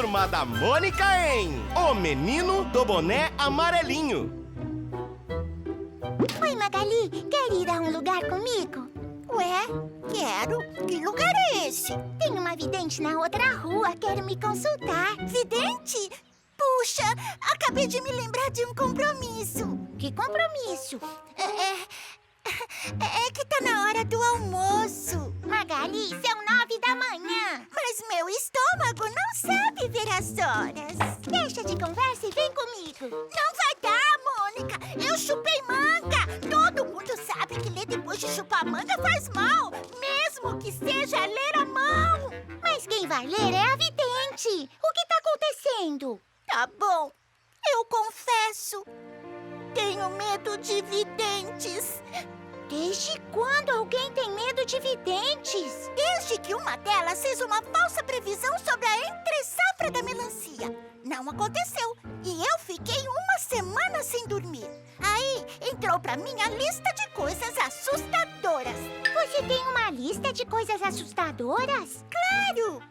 Turma da Mônica em O Menino do Boné Amarelinho. Oi, Magali, quer ir a um lugar comigo? Ué, quero. Que lugar é esse? Tem uma vidente na outra rua, quero me consultar. Vidente? Puxa, acabei de me lembrar de um compromisso. Que compromisso? É que tá na hora do almoço. Magali, são 9 da manhã. Mas meu estômago não sabe ver as horas. Deixa de conversa e vem comigo. Não vai dar, Mônica. Eu chupei manga. Todo mundo sabe que ler depois de chupar manga faz mal. Mesmo que seja ler a mão. Mas quem vai ler é a vidente. O que tá acontecendo? Tá bom, eu confesso. Tenho medo de videntes. Desde quando alguém tem medo de videntes? Desde que uma delas fez uma falsa previsão sobre a entre-safra da melancia. Não aconteceu. E eu fiquei uma semana sem dormir. Aí entrou pra mim a lista de coisas assustadoras. Você tem uma lista de coisas assustadoras? Claro!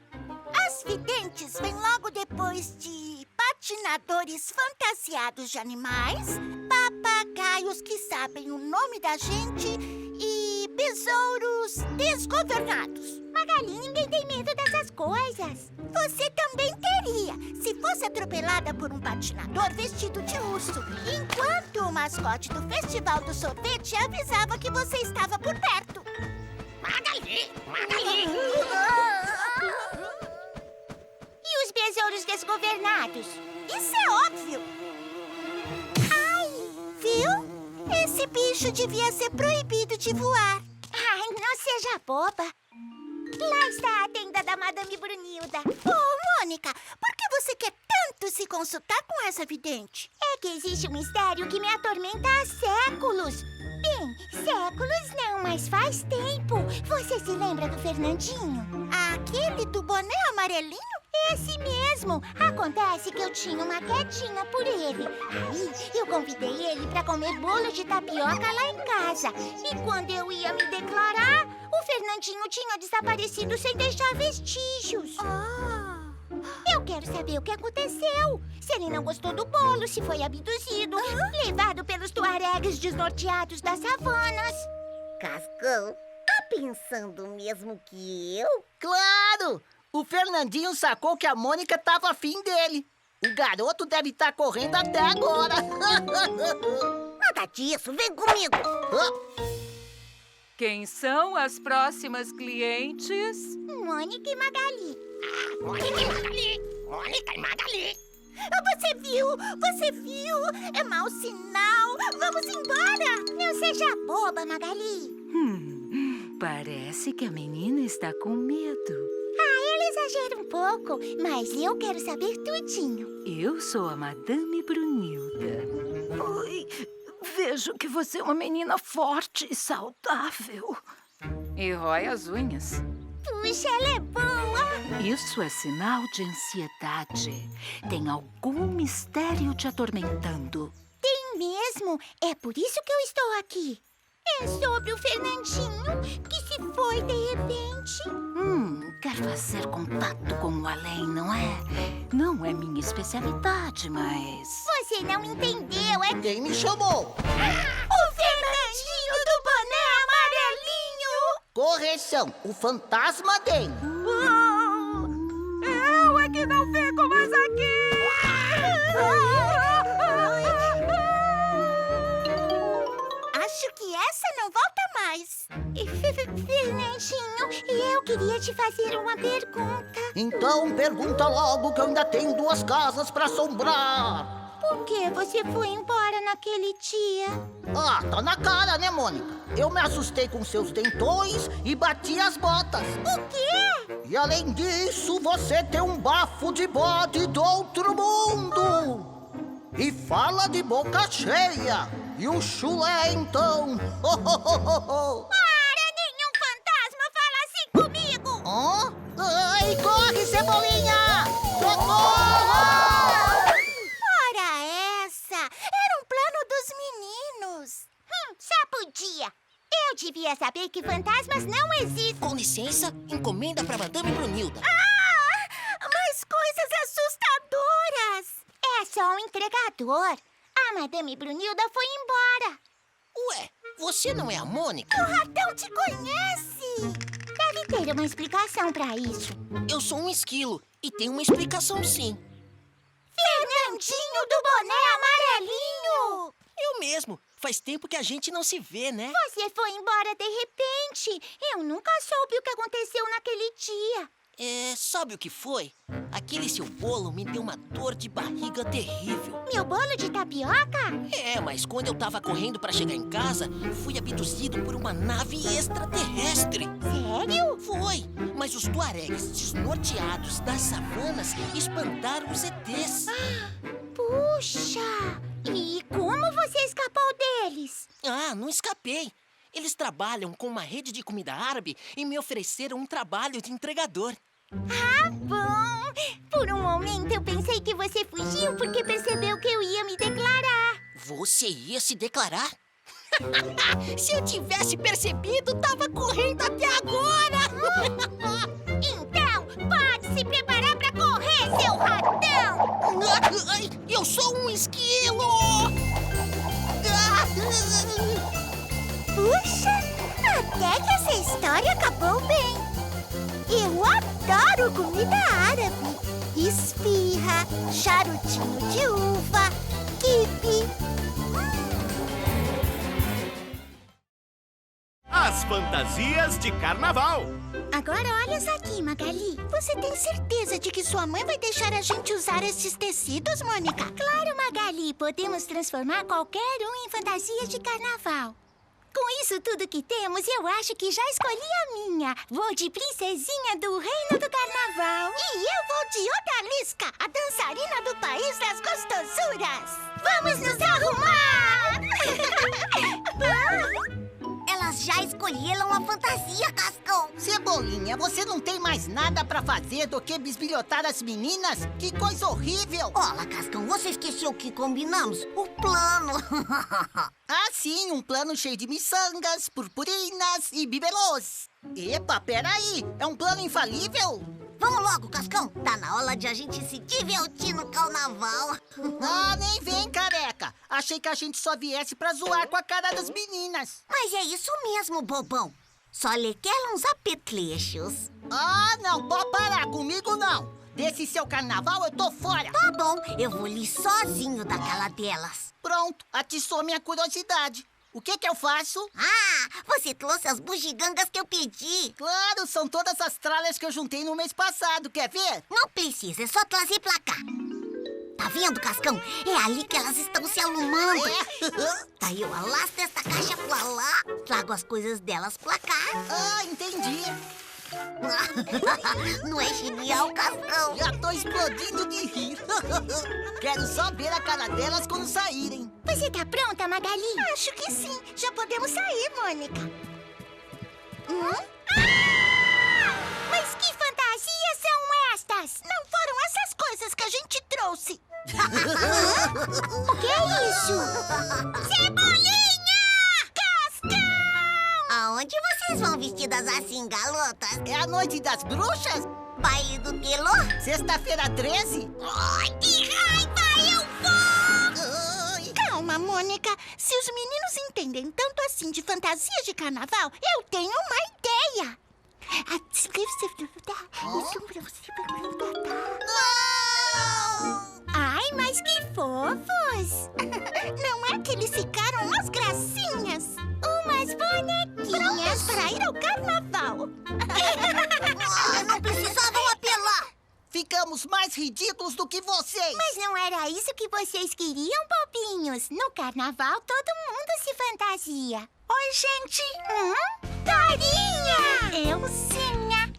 As videntes vêm logo depois de patinadores fantasiados de animais, papagaios que sabem o nome da gente e besouros desgovernados. Magali, ninguém tem medo dessas coisas. Você também teria, se fosse atropelada por um patinador vestido de urso, enquanto o mascote do Festival do Sorvete avisava que você estava por perto. Magali! Magali! E os besouros desgovernados? Isso é óbvio. Ai, viu? Esse bicho devia ser proibido de voar. Ai, não seja boba. Lá está a tenda da Madame Brunilda. Oh, Mônica, por que você quer tanto se consultar com essa vidente? É que existe um mistério que me atormenta há séculos. Bem, séculos não, mas faz tempo. Você se lembra do Fernandinho? Aquele do boné amarelinho? Esse mesmo. Acontece que eu tinha uma quedinha por ele. Aí eu convidei ele para comer bolo de tapioca lá em casa. E quando eu ia me declarar, o Fernandinho tinha desaparecido sem deixar vestígios. Eu quero saber o que aconteceu. Se ele não gostou do bolo, se foi abduzido, levado pelos tuaregues desnorteados das savanas. Cascão, tá pensando mesmo que eu? Claro! O Fernandinho sacou que a Mônica tava afim dele. O garoto deve estar correndo até agora. Nada disso, vem comigo. Quem são as próximas clientes? Mônica e Magali. Mônica e Magali! Mônica e Magali! Você viu? Você viu? É mau sinal. Vamos embora. Não seja boba, Magali. Parece que a menina está com medo. Ela exagera um pouco, mas eu quero saber tudinho. Eu sou a Madame Brunilda. Oi, vejo que você é uma menina forte e saudável. E rói as unhas. Puxa, ela é boa. Isso é sinal de ansiedade. Tem algum mistério te atormentando. Tem mesmo. É por isso que eu estou aqui. É sobre o Fernandinho que se foi de repente. Quer fazer contato com o além, não é? Não é minha especialidade, mas... Você não entendeu, é Quem me chamou? O Fernandinho do boné amarelinho. Correção, o fantasma dele. Eu é que não fico mais aqui. Acho que essa não volta mais. Fernandinho, eu queria te fazer uma pergunta. Então pergunta logo que eu ainda tenho 2 casas pra assombrar. Por que você foi embora naquele dia? Ah, tá na cara, né, Mônica? Eu me assustei com seus dentões e bati as botas. O quê? E além disso, você tem um bafo de bode do outro mundo. E fala de boca cheia. E o chulé, então. Para, nenhum fantasma fala assim comigo! Hã? Ai, corre, Cebolinha! Socorro! Ora essa! Era um plano dos meninos. Só podia! Eu devia saber que fantasmas não existem! Com licença, encomenda pra Madame Brunilda. Mais coisas entregador. A Madame Brunilda foi embora. Ué, você não é a Mônica? O ratão te conhece! Deve ter uma explicação pra isso. Eu sou um esquilo e tem uma explicação sim. Fernandinho do boné amarelinho! Eu mesmo. Faz tempo que a gente não se vê, né? Você foi embora de repente. Eu nunca soube o que aconteceu naquele dia. Sabe o que foi? Aquele seu bolo me deu uma dor de barriga terrível. Meu bolo de tapioca? Mas quando eu tava correndo pra chegar em casa, fui abduzido por uma nave extraterrestre. Sério? Foi, mas os tuaregs desnorteados das savanas espantaram os ETs. Puxa! E como você escapou deles? Não escapei. Eles trabalham com uma rede de comida árabe e me ofereceram um trabalho de entregador. Bom, por um momento eu pensei que você fugiu porque percebeu que eu ia me declarar. Você ia se declarar? Se eu tivesse percebido, tava correndo até agora! Então, pode se preparar pra correr, seu ratão! Eu sou um esquilo! Puxa, até que essa história acabou bem. Eu adoro comida árabe. Esfirra, charutinho de uva, quibe. As fantasias de carnaval. Agora olha isso aqui, Magali. Você tem certeza de que sua mãe vai deixar a gente usar esses tecidos, Mônica? Claro, Magali, podemos transformar qualquer um em fantasia de carnaval. Com isso tudo que temos, eu acho que já escolhi a minha. Vou de princesinha do reino do carnaval. E eu vou de Odalisca, a dançarina do país das gostosuras. Vamos nos arrumar! Elas já escolheram a fantasia, Cascão. Cebolinha, você não tem mais nada pra fazer do que bisbilhotar as meninas? Que coisa horrível! Olha, Cascão, você esqueceu que combinamos? O plano. Sim, um plano cheio de miçangas, purpurinas e bibelôs. Epa, peraí, é um plano infalível? Vamos logo, Cascão. Tá na hora de a gente se divertir no carnaval. Nem vem, careca. Achei que a gente só viesse pra zoar com a cara das meninas. Mas é isso mesmo, bobão. Só lhe quer uns apetrechos. Não, pode parar, comigo não. Desse seu carnaval eu tô fora. Tá bom, eu vou lhe sozinho daquela delas. Pronto, atiçou minha curiosidade. O que eu faço? Você trouxe as bugigangas que eu pedi. Claro, são todas as tralhas que eu juntei no mês passado, quer ver? Não precisa, é só trazer pra cá. Tá vendo, Cascão? É ali que elas estão se arrumando. Daí eu alasto essa caixa pra lá, trago as coisas delas pra cá. Entendi. Não é genial, Cascão? Já tô explodindo de rir. Quero só ver a cara delas quando saírem. Você tá pronta, Magali? Acho que sim. Já podemos sair, Mônica. Mas que fantasias são estas? Não foram essas coisas que a gente trouxe. O que é isso? Cebolinha! Cascão! Aonde vocês vão vestidas assim, garotas? É a noite das bruxas? Baile do Quelô? Sexta-feira 13? Ai, que raiva! Eu vou! Calma, Mônica. Se os meninos entendem tanto assim de fantasia de carnaval, eu tenho uma ideia. Ai, mas que fofos! Não é que eles ficaram umas gracinhas? Umas bonequinhas Para ir ao carnaval. Não precisavam apelar. Ficamos mais ridículos do que vocês. Mas não era isso que vocês queriam, bobinhos? No carnaval, todo mundo se fantasia. Oi, gente. Tarinha! Euzinha.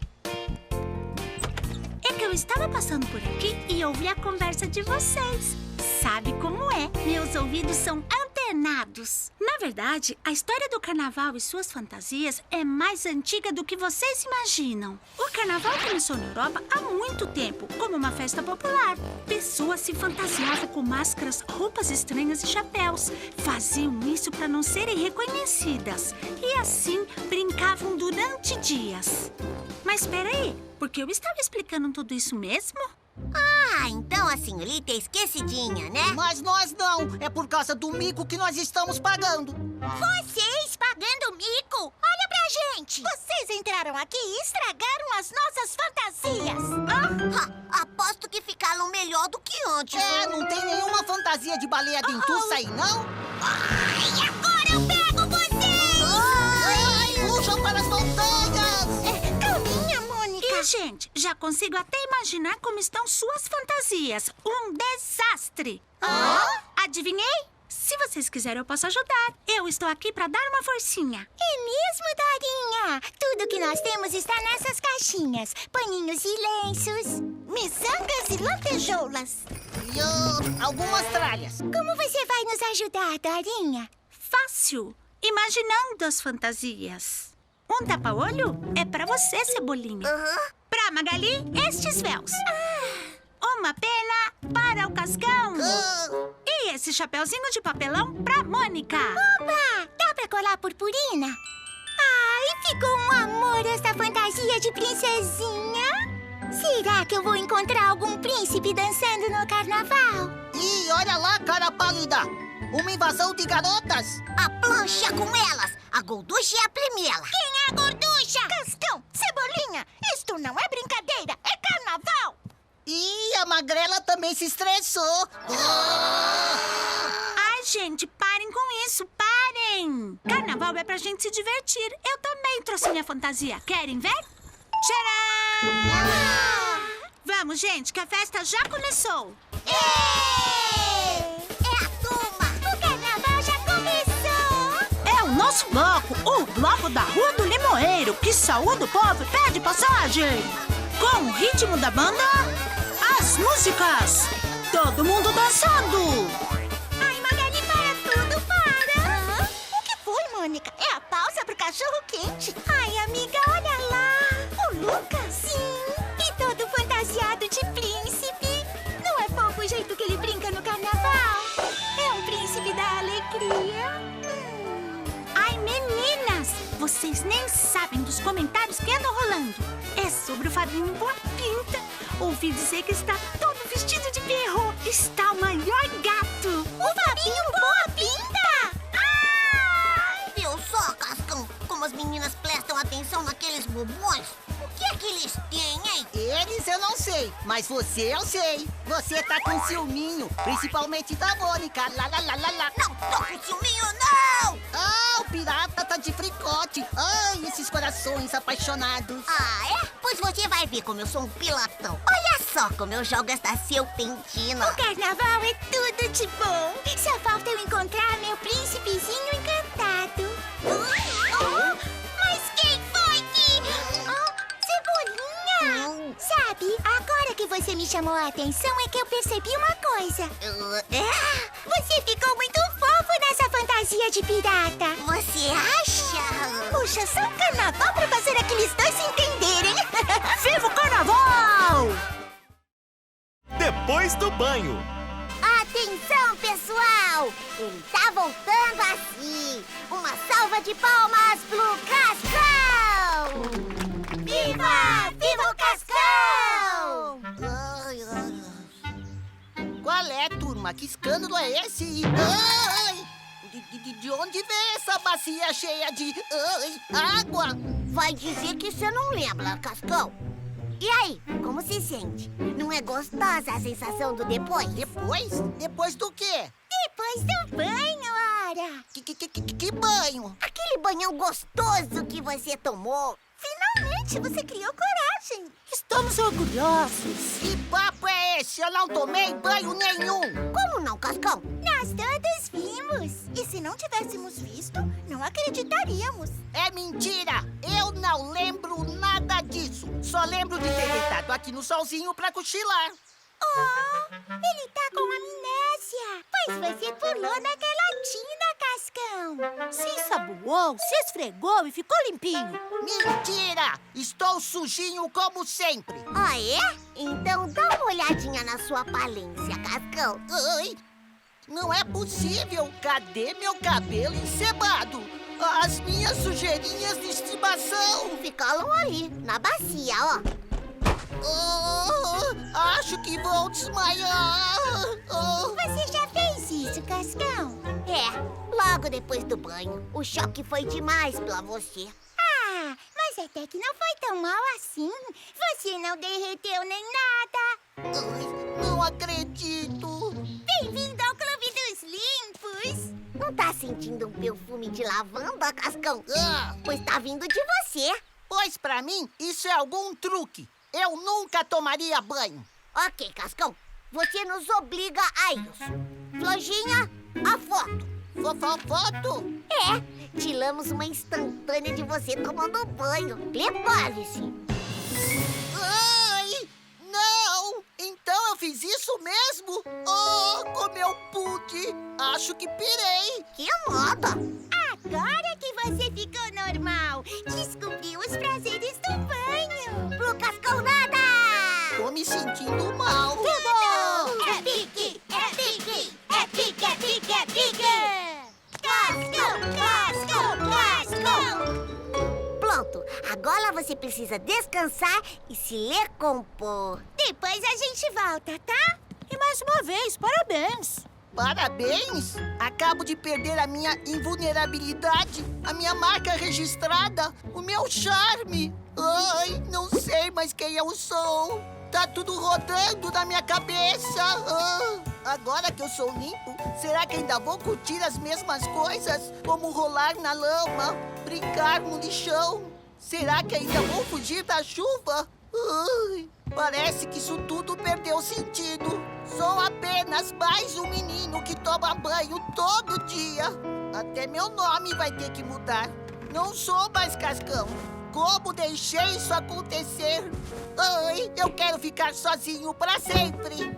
É que eu estava passando por aqui e ouvi a conversa de vocês. Sabe como é? Meus ouvidos são antenados. Na verdade, a história do carnaval e suas fantasias é mais antiga do que vocês imaginam. O carnaval começou na Europa há muito tempo, como uma festa popular. Pessoas se fantasiavam com máscaras, roupas estranhas e chapéus. Faziam isso para não serem reconhecidas. E assim, brincavam durante dias. Mas espera aí, porque eu estava explicando tudo isso mesmo? Ah, então a senhorita é esquecidinha, né? Mas nós não. É por causa do mico que nós estamos pagando. Vocês pagando mico? Olha pra gente! Vocês entraram aqui e estragaram as nossas fantasias. Aposto que ficaram melhor do que antes. É, não tem nenhuma fantasia de baleia dentuça aí, não? Ai, agora eu pego vocês! Ai, puxam para as montanhas! Calminha, Mônica. E, gente, já consigo até imaginar como estão suas fantasias. Um desastre! Adivinhei? Se vocês quiserem, eu posso ajudar. Eu estou aqui para dar uma forcinha. É mesmo, Dorinha? Tudo que nós temos está nessas caixinhas. Paninhos e lenços. Miçangas e lantejoulas. E algumas tralhas. Como você vai nos ajudar, Dorinha? Fácil! Imaginando as fantasias. Um tapa-olho é para você, Cebolinha. Pra Magali, estes véus. Uma pena para o Cascão. E esse chapeuzinho de papelão pra Mônica. Opa! Dá pra colar purpurina? Ai, ficou um amor essa fantasia de princesinha. Será que eu vou encontrar algum príncipe dançando no carnaval? E olha lá, cara pálida. Uma invasão de garotas. A plancha com elas. A gorducha e a primela. Quem é a gorducha? Cascão, Cebolinha, isto não é brincadeira, é carnaval. E a magrela também se estressou. Ai, gente, parem com isso, parem! Carnaval é pra gente se divertir. Eu também trouxe minha fantasia. Querem ver? Tcharam! Vamos, gente, que a festa já começou. É a turma. O carnaval já começou! É o nosso bloco, o Bloco da Rua do Limoeiro, que saúda o povo e pede passagem. Com o ritmo da banda, as músicas, todo mundo dançando. Ai, Magali, para tudo, para! O que foi, Mônica? É a pausa pro cachorro quente. Ai, amiga, olha lá! O Lucas? Sim, e todo fantasiado de príncipe. Não é fofo o jeito que ele brinca no carnaval? É um príncipe da alegria. Ai, meninas, vocês nem sabem dos comentários que andam rolando. É sobre o Fabinho Boa Pinta. Ouvi dizer que está todo vestido de perro. Está o maior gato. O Fabinho Boa Pinta! Ai! Viu só, Cascão, como as meninas prestam atenção naqueles bobões? O que é que eles têm, hein? Eles eu não sei, mas você eu sei. Você tá com ciúminho, principalmente da Mônica. Lá, lá, lá, lá, lá. Não tô com ciúminho, não! Ah, o pirata tá de fricote. Ai, esses corações apaixonados. Ah, é? Pois você vai ver como eu sou um pilotão. Olha só como eu jogo esta serpentina. O carnaval é tudo de bom. Só falta eu encontrar meu príncipezinho encantado. Mas quem foi que... Cebolinha! Sabe, agora que você me chamou a atenção é que eu percebi uma coisa. Você ficou muito fofo nessa fantasia de pirata. Você acha? Puxa, só um carnaval pra fazer aqueles dois se entenderem. Viva o carnaval! Depois do banho. Atenção, pessoal! Ele tá voltando assim. Uma salva de palmas pro Cascão! Viva! Viva o Cascão! Ai, ai, ai. Qual é, turma? Que escândalo é esse? Ai! De onde vem essa bacia cheia de água? Vai dizer que você não lembra, Cascão. E aí, como se sente? Não é gostosa a sensação do depois? Depois? Depois do quê? Depois do banho, ora. Que banho? Aquele banhão gostoso que você tomou. Finalmente você criou coragem. Estamos orgulhosos. Que papo é esse? Eu não tomei banho nenhum. Como não, Cascão? Nós todos vimos. E se não tivéssemos visto, não acreditaríamos. É mentira! Eu não lembro nada disso. Só lembro de ter deitado aqui no solzinho pra cochilar. Oh, ele tá com amnésia. Pois você pulou naquela tina, Cascão. Se ensaboou, se esfregou e ficou limpinho. Mentira! Estou sujinho como sempre. Ah, é? Então dá uma olhadinha na sua palência, Cascão. Ai, não é possível. Cadê meu cabelo encebado? As minhas sujeirinhas de estimação. Ficaram ali, na bacia, ó. Oh, Acho que vou desmaiar. Você já fez isso, Cascão? Logo depois do banho. O choque foi demais pra você. Ah, mas até que não foi tão mal assim. Você não derreteu nem nada. Ai, não acredito. Bem-vindo ao Clube dos Limpos. Não tá sentindo um perfume de lavanda, Cascão? Ah, Pois tá vindo de você. pois pra mim, isso é algum truque. Eu nunca tomaria banho. Ok, Cascão. Você nos obriga a isso. Flojinha, a foto. Foto? Tiramos uma instantânea de você tomando banho. Prepare-se. Ai, não! Então eu fiz isso mesmo? Oh, como eu pude! Acho que pirei. Que moda. Agora que você ficou normal, descobriu os prazeres do banho. Pro Cascão nada. Tô me sentindo mal. É pique, é pique, é pique, é pique, é pique. Cascão, Cascão, Cascão. Pronto. Agora você precisa descansar e se recompor. Depois a gente volta, tá? E mais uma vez, parabéns. Parabéns! Acabo de perder a minha invulnerabilidade, a minha marca registrada, o meu charme. Ai, não sei mais quem eu sou. Tá tudo rodando na minha cabeça. Agora que eu sou limpo, será que ainda vou curtir as mesmas coisas? Como rolar na lama, brincar no lixão? Será que ainda vou fugir da chuva? Ai, parece que isso tudo perdeu sentido. Sou apenas mais um menino que toma banho todo dia. Até meu nome vai ter que mudar. Não sou mais Cascão. Como deixei isso acontecer? Ai, eu quero ficar sozinho pra sempre.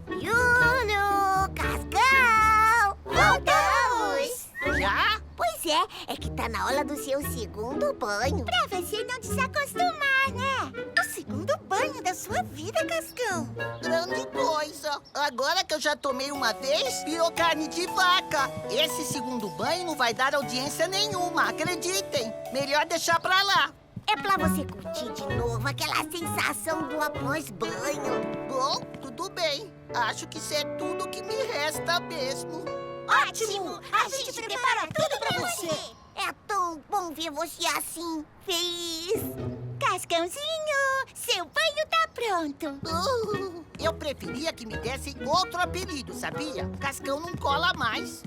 Lulu, Cascão. Voltamos. Já? Pois é que tá na hora do seu segundo banho. Pra você não desacostumar, né? O segundo banho da sua vida, Cascão. Grande coisa. Agora que eu já tomei uma vez, virou carne de vaca. Esse segundo banho não vai dar audiência nenhuma, acreditem. Melhor deixar pra lá. É pra você curtir de novo aquela sensação do após-banho. Bom, tudo bem. Acho que isso é tudo que me resta mesmo. Ótimo! A gente prepara tudo pra você. É tão bom ver você assim, feliz. Cascãozinho, seu banho tá pronto. Eu preferia que me dessem outro apelido, sabia? Cascão não cola mais.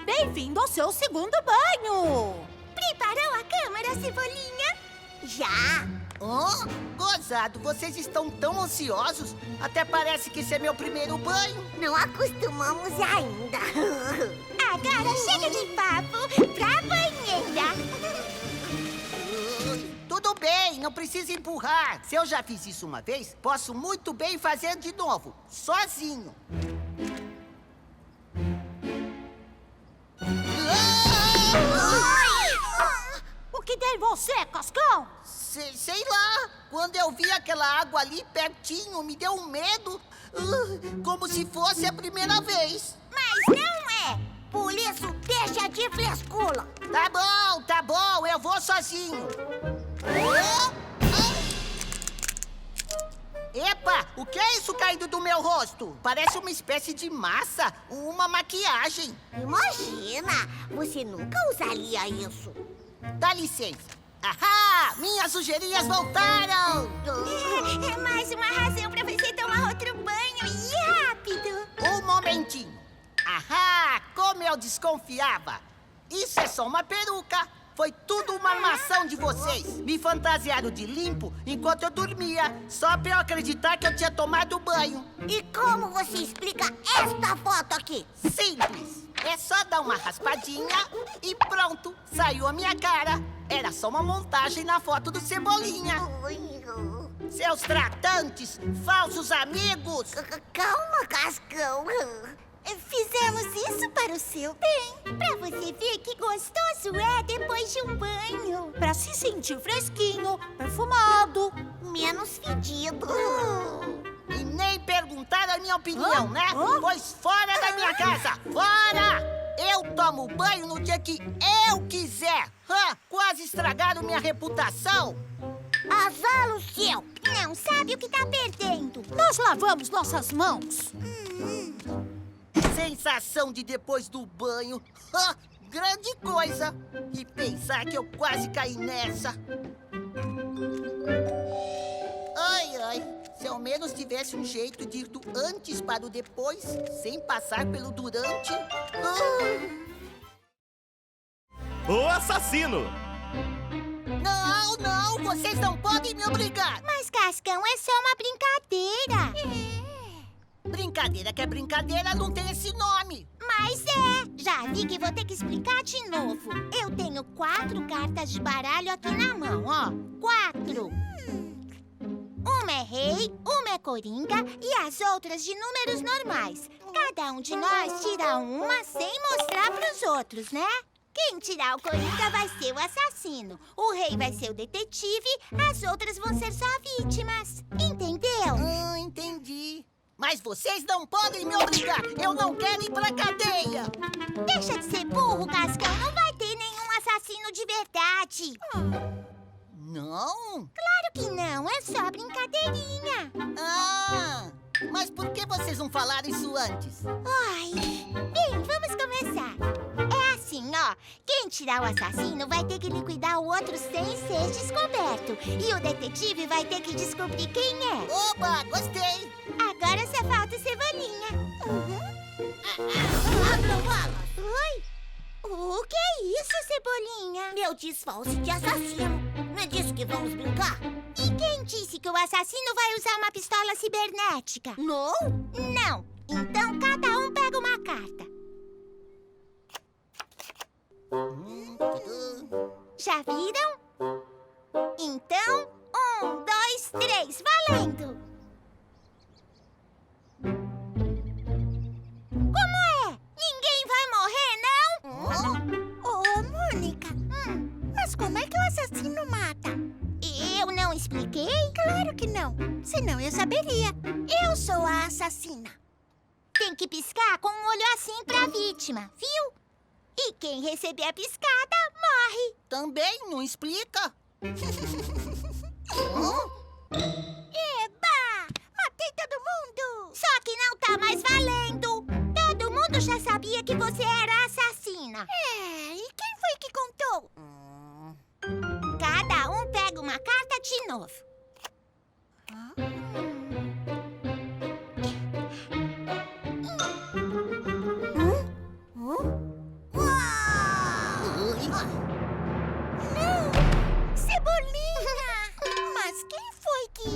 Bem-vindo ao seu segundo banho. Preparou a câmera, Cebolinha? Já? Oh, gozado, vocês estão tão ansiosos. Até parece que esse é meu primeiro banho. Não acostumamos ainda. Agora chega de papo pra banheira. Tudo bem, não precisa empurrar. Se eu já fiz isso uma vez, posso muito bem fazer de novo, sozinho. O que tem em você, Cascão? Sei lá, quando eu vi aquela água ali pertinho, me deu um medo, como se fosse a primeira vez. Mas não é. Por isso, deixa de frescura. Tá bom, eu vou sozinho. Epa, o que é isso caindo do meu rosto? Parece uma espécie de massa, uma maquiagem. Imagina, você nunca usaria isso. Dá licença. Ahá, minhas sujeirinhas voltaram. É mais uma razão pra você tomar outro banho e rápido. Um momentinho. Ahá, como eu desconfiava. Isso é só uma peruca. Foi tudo uma armação de vocês. Me fantasiaram de limpo enquanto eu dormia, só pra eu acreditar que eu tinha tomado banho. E como você explica esta foto aqui? Simples. É só dar uma raspadinha e pronto, saiu a minha cara. Era só uma montagem na foto do Cebolinha. Seus tratantes, falsos amigos. Calma, Cascão. Fizemos isso para o seu bem. Pra você ver que gostoso é depois de um banho. Para se sentir fresquinho, perfumado. Menos fedido. E nem perguntaram a minha opinião, né? Pois fora da minha casa, fora! Eu tomo banho no dia que eu quiser. Quase estragaram minha reputação. Azar o céu! Não sabe o que tá perdendo. Nós lavamos nossas mãos. Sensação de depois do banho. Ah, grande coisa! E pensar que eu quase caí nessa. Ai, ai. Se ao menos tivesse um jeito de ir do antes para o depois, sem passar pelo durante. O assassino! Não, não! Vocês não podem me obrigar! Mas, Cascão, é só uma brincadeira. Brincadeira que é brincadeira não tem esse nome. Mas é. Já vi que vou ter que explicar de novo. Eu tenho 4 cartas de baralho aqui na mão, ó. 4. Uma é rei, uma é coringa e as outras de números normais. Cada um de nós tira uma sem mostrar pros outros, né? Quem tirar o coringa vai ser o assassino. O rei vai ser o detetive, as outras vão ser só vítimas. Entendeu? Entendi. Mas vocês não podem me obrigar. Eu não quero ir pra cadeia. Deixa de ser burro, Cascão. Não vai ter nenhum assassino de verdade. Não? Claro que não, é só brincadeirinha. Ah, mas por que vocês não falaram isso antes? Ai, bem, vamos começar. É assim, ó. Quem tirar o assassino vai ter que liquidar o outro sem ser descoberto. E o detetive vai ter que descobrir quem é. Oba, gostei. Agora só falta o Cebolinha. Oi? O que é isso, Cebolinha? Meu disfarce de assassino. Não é disso que vamos brincar? E quem disse que o assassino vai usar uma pistola cibernética? Não? Não. Então cada um pega uma carta. Já viram? Então, 1, 2, 3, valendo! Como é? Ninguém vai morrer, não? Ô, Mônica, mas como é que o assassino mata? Eu não expliquei? Claro que não. Senão eu saberia. Eu sou a assassina. Tem que piscar com um olho assim pra vítima, viu? E quem receber a piscada, morre. Também não explica. Eba! Matei todo mundo! Só que não tá mais valendo. Todo mundo já sabia que você era assassina. E quem foi que contou? Cada um pega uma carta de novo. Não! Cebolinha! Mas quem foi que...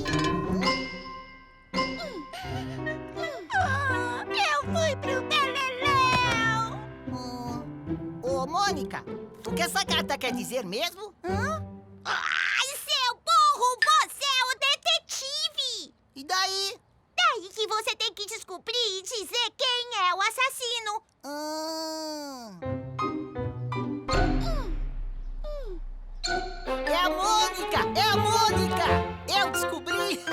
eu fui pro Beleléu! Ô, Mônica, o que essa carta quer dizer mesmo? Ai, seu burro! Você é o detetive! E daí? Daí que você tem que descobrir e dizer quem é o assassino. É a Mônica! É a Mônica! Eu descobri!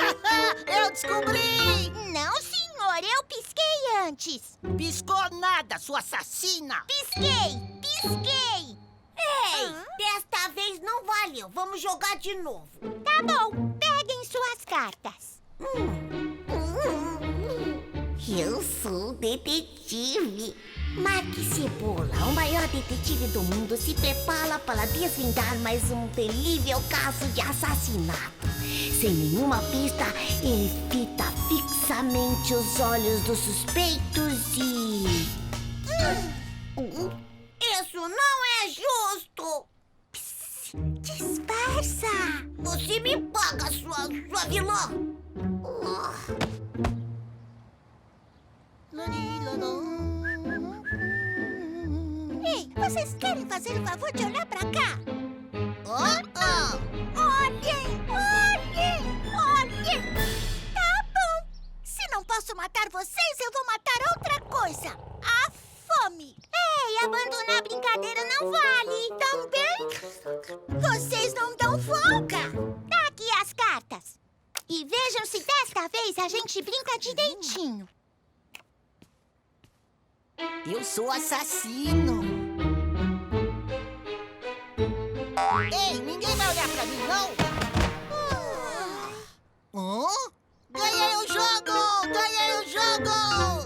Eu descobri! Não, senhor, eu pisquei antes. Piscou nada, sua assassina! Pisquei! Pisquei! Ei, desta vez não valeu. Vamos jogar de novo. Tá bom, peguem suas cartas. Eu sou detetive. Marque Cebola, o maior detetive do mundo, se prepara para desvendar mais um terrível caso de assassinato. Sem nenhuma pista, ele fita fixamente os olhos dos suspeitos e... Isso não é justo! Disfarça! Você me paga, sua vilã! Ei, vocês querem fazer o favor de olhar pra cá? Olhem! Olhem! Olhem! Tá bom! Se não posso matar vocês, eu vou matar outra coisa! A fome! Ei, abandonar a brincadeira não vale. Também? Vocês não dão folga! Tá aqui as cartas. E vejam se desta vez a gente brinca direitinho. Eu sou assassino! Ei, ninguém vai olhar pra mim, não? Ganhei o jogo! Ganhei o jogo!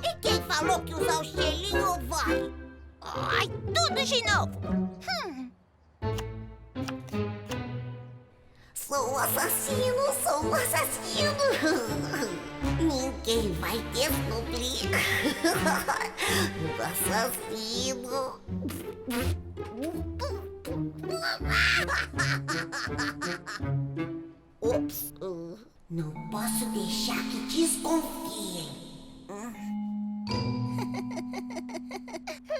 E quem falou que usar o selinho vai? Ai, tudo de novo. Sou o assassino, sou o assassino. Ninguém vai descobrir. O assassino. Ops, não posso deixar que desconfiem.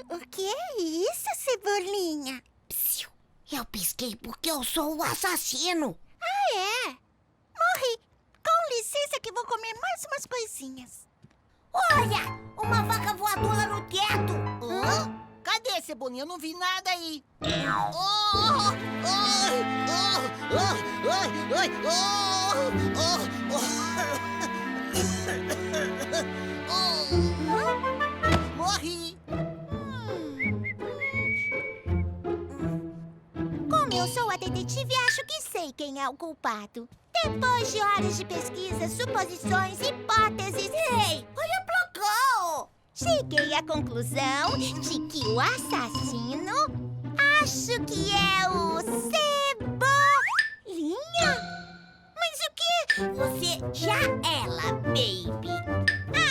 O que é isso, Cebolinha? Psiu, eu pisquei porque eu sou o assassino. Ah, é? Morri. Com licença que vou comer mais umas coisinhas. Olha, uma vaca voadora no teto. Cadê, Cebolinha? Eu não vi nada aí. Morri. Como eu sou a detetive, acho que sei quem é o culpado. Depois de horas de pesquisa, suposições, hipóteses... Ei, olha pra cá! Cheguei à conclusão de que o assassino... Acho que é o Cebolinha. Mas o quê? Você já ela, baby.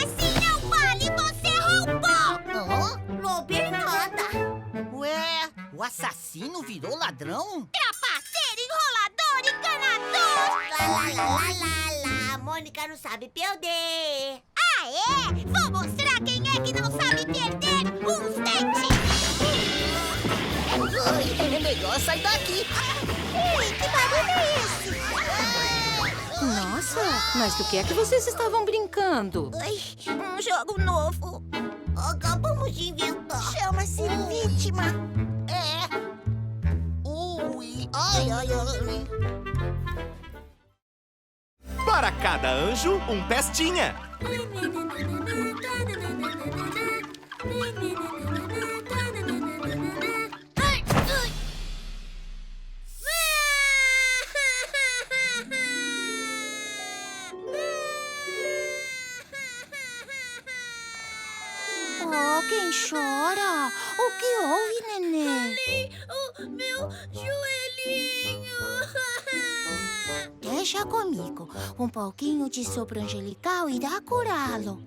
Assim não vale, você roubou! Roubei nada. Ué, o assassino virou ladrão? Trapaceiro, enrolador, enganador! Lá, lá, lá, lá, lá, lá. A Mônica não sabe perder. Ah, é? Vou mostrar quem é que não sabe perder uns dentes! É melhor sair daqui. Ei, que barulho é esse? Nossa, mas do que é que vocês estavam brincando? Ai, um jogo novo. Acabamos de inventar. Chama-se vítima. Ui, ai, ai, ai. Para cada anjo, um pestinha. Oh, quem chora? O que houve, neném? O meu joelhinho. Deixa comigo. Um pouquinho de sopro angelical irá curá-lo.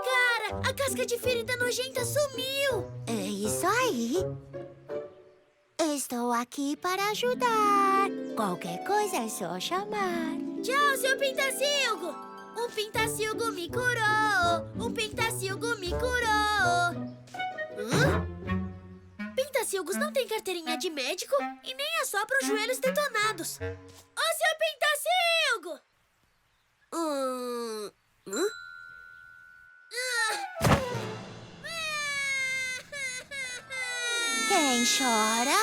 Cara, a casca de ferida nojenta sumiu. É isso aí. Estou aqui para ajudar. Qualquer coisa é só chamar. Tchau, seu pintacilgo. Um pintacilgo me curou. Um pintacilgo me curou. Pintacilgos não têm carteirinha de médico e nem assopram joelhos detonados. Ô, seu pintacilgo! Quem chora?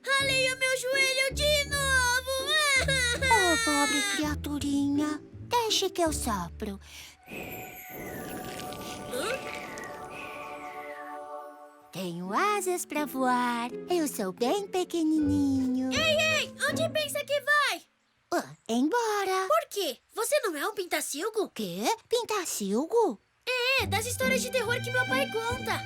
Ralei o meu joelho de novo! Oh, pobre criaturinha. Deixe que eu sopro. Tenho asas pra voar. Eu sou bem pequenininho. Ei, onde pensa que vai? Embora. Por quê? Você não é um pintacilgo? Quê? Pintacilgo? É, das histórias de terror que meu pai conta.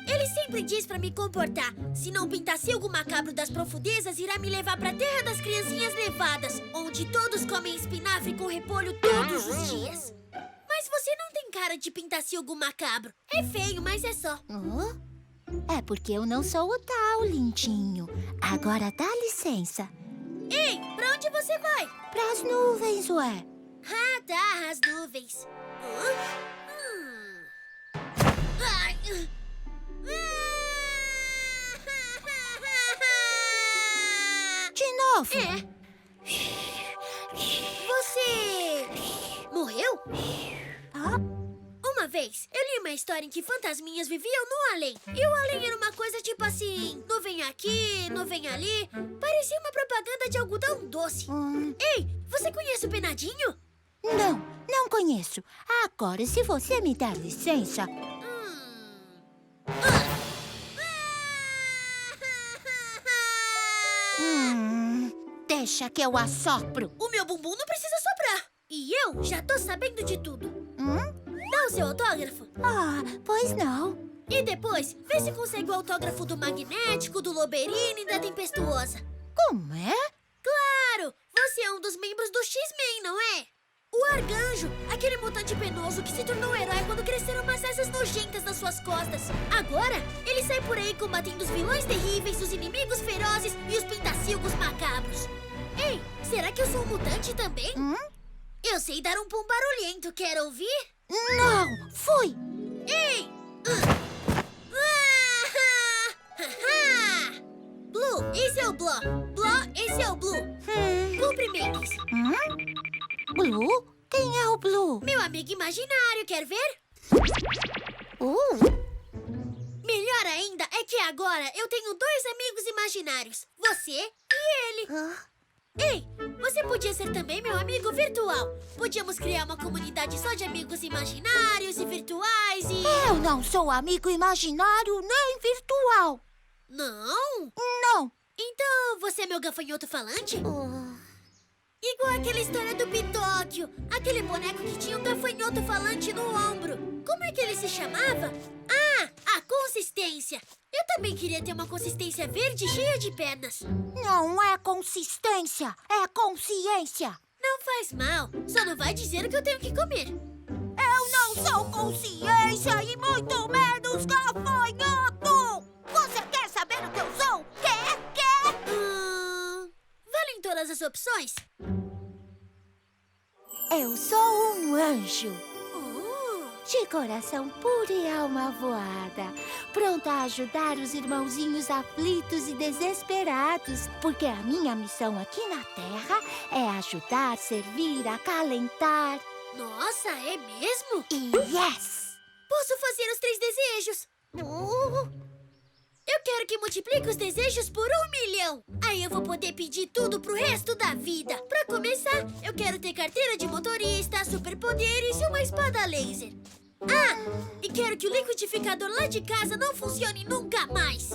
Ele sempre diz pra me comportar, senão o pintacilgo macabro das profundezas irá me levar pra terra das criancinhas levadas, onde todos comem espinafre com repolho todos os dias. Mas você não tem cara de pintacilgo macabro. É feio, mas é só. É porque eu não sou o tal, lindinho. Agora dá licença. Ei, pra onde você vai? Pras nuvens, ué. Ah, tá, as nuvens. Ai. De novo. Você morreu? Uma vez, eu li uma história em que fantasminhas viviam no além. E o além era uma coisa tipo assim, nuvem aqui, nuvem ali. Parecia uma propaganda de algodão doce. Ei, você conhece o Penadinho? Não conheço. Agora, se você me der licença... Deixa que eu assopro. O meu bumbum não precisa soprar. E eu já tô sabendo de tudo. Dá o seu autógrafo. Ah, pois não. E depois, vê se consegue o autógrafo do Magnético, do Loberino e da Tempestuosa. Como é? Claro! Você é um dos membros do X-Men, não é? O Arcanjo, aquele mutante penoso que se tornou herói quando cresceram umas asas nojentas nas suas costas. Agora, ele sai por aí combatendo os vilões terríveis, os inimigos ferozes e os pintacilgos macabros. Ei, será que eu sou um mutante também? Eu sei dar um pum barulhento, quer ouvir? Não, fui. Ei! Blue, esse é o Bló. Bló, esse é o Blue. Cumprimentos. Blue? Quem é o Blue? Meu amigo imaginário, quer ver? Melhor ainda é que agora eu tenho 2 amigos imaginários. Você e ele. Ei, você podia ser também meu amigo virtual. Podíamos criar uma comunidade só de amigos imaginários e virtuais e... Eu não sou amigo imaginário nem virtual. Não? Não. Então, você é meu gafanhoto falante? Igual aquela história do Pitóquio. Aquele boneco que tinha um gafanhoto falante no ombro. Como é que ele se chamava? Ah, a consistência. Eu também queria ter uma consistência verde cheia de pernas. Não é consistência, é consciência. Não faz mal. Só não vai dizer o que eu tenho que comer. Eu não sou consciência e muito menos gafanhoto. Você quer saber o que eu sou? Quer? Valem todas as opções? Eu sou um anjo. De coração puro e alma voada, pronta a ajudar os irmãozinhos aflitos e desesperados, porque a minha missão aqui na Terra é ajudar, servir, acalentar. Nossa, é mesmo? Yes! Posso fazer os 3 desejos. Eu quero que multiplique os desejos por 1 milhão. Aí eu vou poder pedir tudo pro resto da vida. Pra começar, eu quero ter carteira de motorista, superpoderes e uma espada laser. Ah, e quero que o liquidificador lá de casa não funcione nunca mais.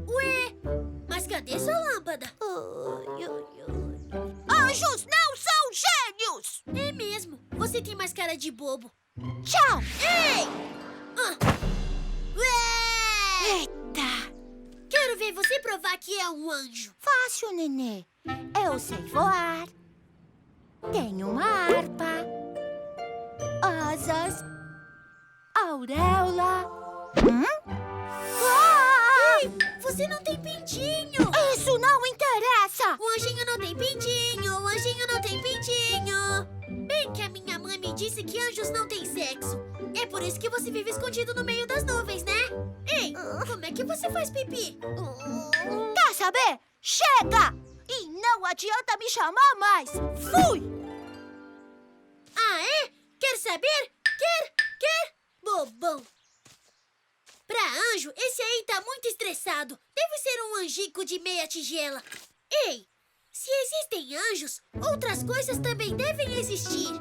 Ué, mas cadê sua lâmpada? Anjos não são gênios! É mesmo, você tem mais cara de bobo. Tchau! Ei! Eita! Quero ver você provar que é um anjo. Fácil, nenê. Eu sei voar. Tenho uma harpa. Asas. Auréola. Ei, você não tem pintinho. Isso não interessa. O anjinho não tem pintinho. O anjinho não tem pintinho. Bem que a minha mãe me disse que anjos não têm sexo. É por isso que você vive escondido no meio das nuvens, né? Ei, como é que você faz pipi? Quer saber? Chega! E não adianta me chamar mais. Fui! Ah, é? Quer saber? Quer? Bobão. Pra anjo, esse aí tá muito estressado. Deve ser um angico de meia tigela. Ei, se existem anjos, outras coisas também devem existir.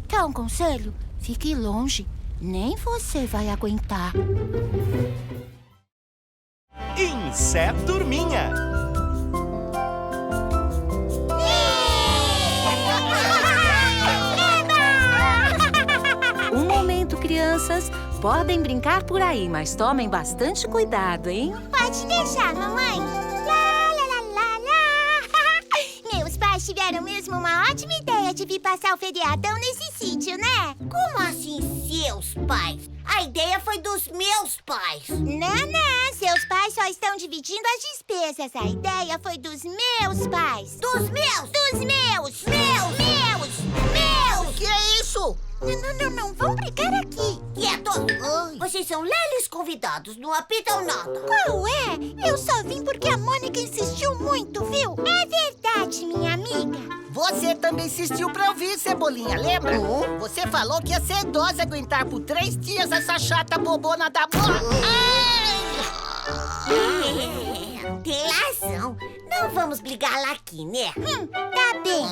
Quer um conselho? Fique longe. Nem você vai aguentar. Inseturminha. Um momento, crianças. Podem brincar por aí, mas tomem bastante cuidado, hein? Pode deixar, mamãe. Lá, lá, lá, lá, lá. Meus pais tiveram mesmo uma ótima ideia de vir passar o feriadão nesse sítio, né? Como assim, seus pais? A ideia foi dos meus pais. Não, seus pais só estão dividindo as despesas. A ideia foi dos meus pais. Dos meus? Dos meus! O que é isso? Não, vamos brigar aqui. Quietos! Vocês são leles convidados, não apitam nada. Qual é? Eu só vim porque a Mônica insistiu muito, viu? É verdade, minha amiga. Você também insistiu pra ouvir, Cebolinha, lembra? Você falou que ia ser idosa aguentar por 3 dias essa chata bobona da moda. Tem razão. Não vamos brigar lá aqui, né? Tá bem.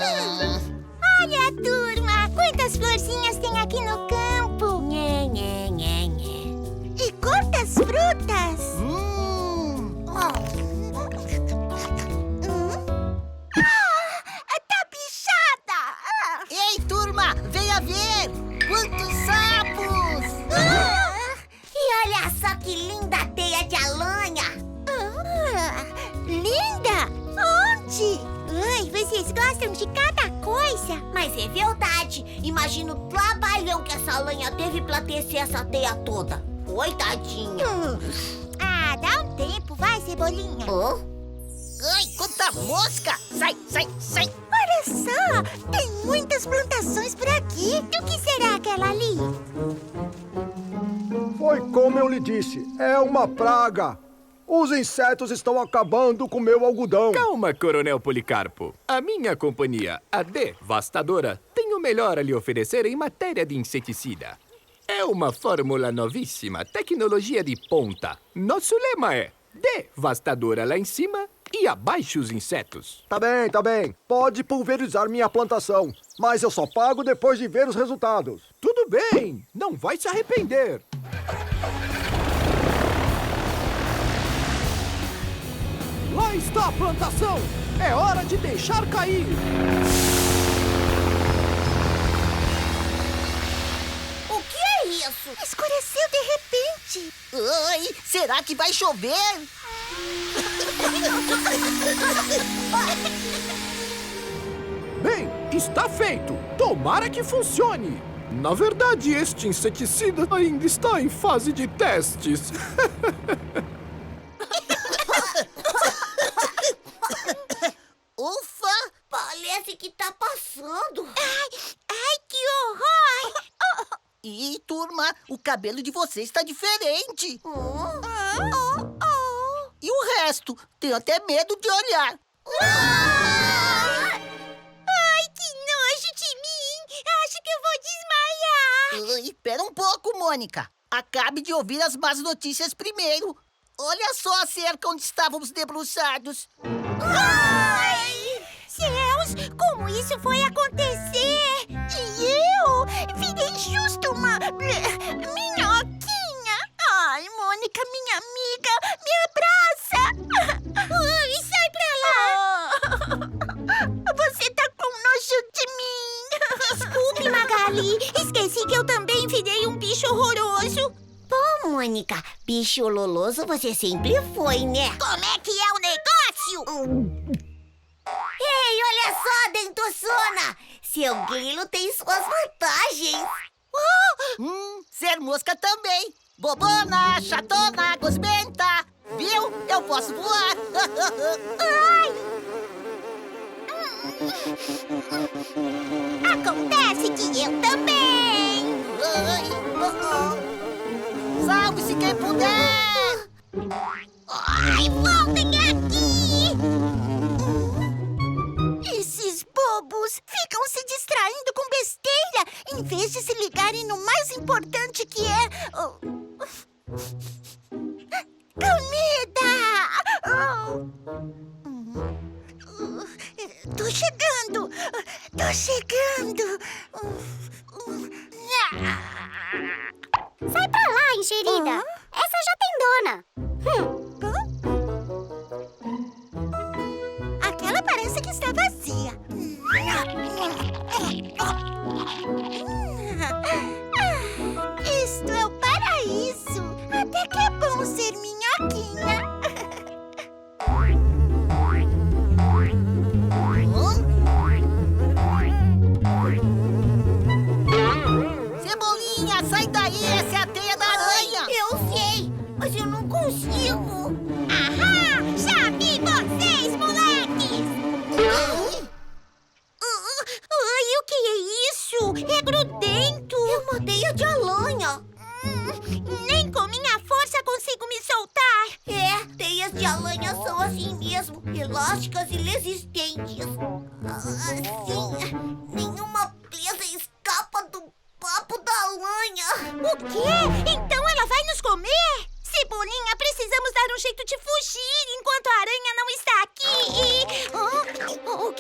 Olha, turma, quantas florzinhas tem aqui no campo. Nhê, nhê, nhê, nhê. E quantas frutas! Tá bichada! Ei, turma, venha ver! Quantos sapos! E olha só que linda teia de alanha. Linda! Onde? Ai, vocês gostam de cada coisa. Mas é verdade. Imagina o trabalhão que essa alanha teve pra tecer essa teia toda. Coitadinha. Ah, dá um tempo, vai, Cebolinha. Ai, quanta mosca! Sai, sai, sai! Olha só! Tem muitas plantações por aqui. O que será aquela ali? Foi como eu lhe disse, é uma praga. Os insetos estão acabando com meu algodão. Calma, Coronel Policarpo. A minha companhia, a Devastadora, tem o melhor a lhe oferecer em matéria de inseticida. É uma fórmula novíssima, tecnologia de ponta. Nosso lema é Devastadora lá em cima e abaixo os insetos. Tá bem. Pode pulverizar minha plantação. Mas eu só pago depois de ver os resultados. Tudo bem, não vai se arrepender. Lá está a plantação. É hora de deixar cair. O que é isso? Escureceu de repente. Ai, será que vai chover? Bem, está feito. Tomara que funcione. Na verdade, este inseticida ainda está em fase de testes. Ufa! Parece que tá passando. Ai, que horror! E, turma, o cabelo de vocês está diferente. E o resto? Tenho até medo de olhar. Ai, que nojo de mim! Acho que eu vou desmaiar. Ai, espera um pouco, Mônica. Acabe de ouvir as más notícias primeiro. Olha só a cerca onde estávamos debruçados. Ai! Céus, como isso foi acontecer? E eu virei justo uma minhoquinha. Ai, Mônica, minha amiga, me abraça. Ai, sai pra lá! Você tá com nojo de mim. Desculpe, Magali. Esqueci que eu também virei um bicho horroroso. Bom, Mônica, bicho ololoso você sempre foi, né? Como é que é o negócio? Ei, olha só, Dentosona! Seu grilo tem suas vantagens. Ser mosca também. Bobona, chatona, gosmenta. Viu? Eu posso voar. Acontece que eu também. Salve-se quem puder. Ai, voltem aqui! Esses bobos ficam se distraindo com besteira em vez de se ligarem no mais importante que é... comida! Tô chegando! Sai pra lá, enxerida! Essa já tem dona! Aquela parece que está vazia. Isto é o paraíso. Até que é bom ser minhoquinha. Cebolinha, sai daí. Essa é a teia da aranha. Eu sei, mas eu não consigo. Ahá! Já vi vocês, moleques! Ai, o que é isso? É grudento! É uma teia de alanha. Nem com minha força consigo me soltar! É, teias de alanha são assim mesmo, elásticas e resistentes. Assim, nenhuma presa escapa do papo da aranha. O quê? Então ela vai nos comer? Cebolinha, precisamos dar um jeito de fugir enquanto a aranha não está aqui e...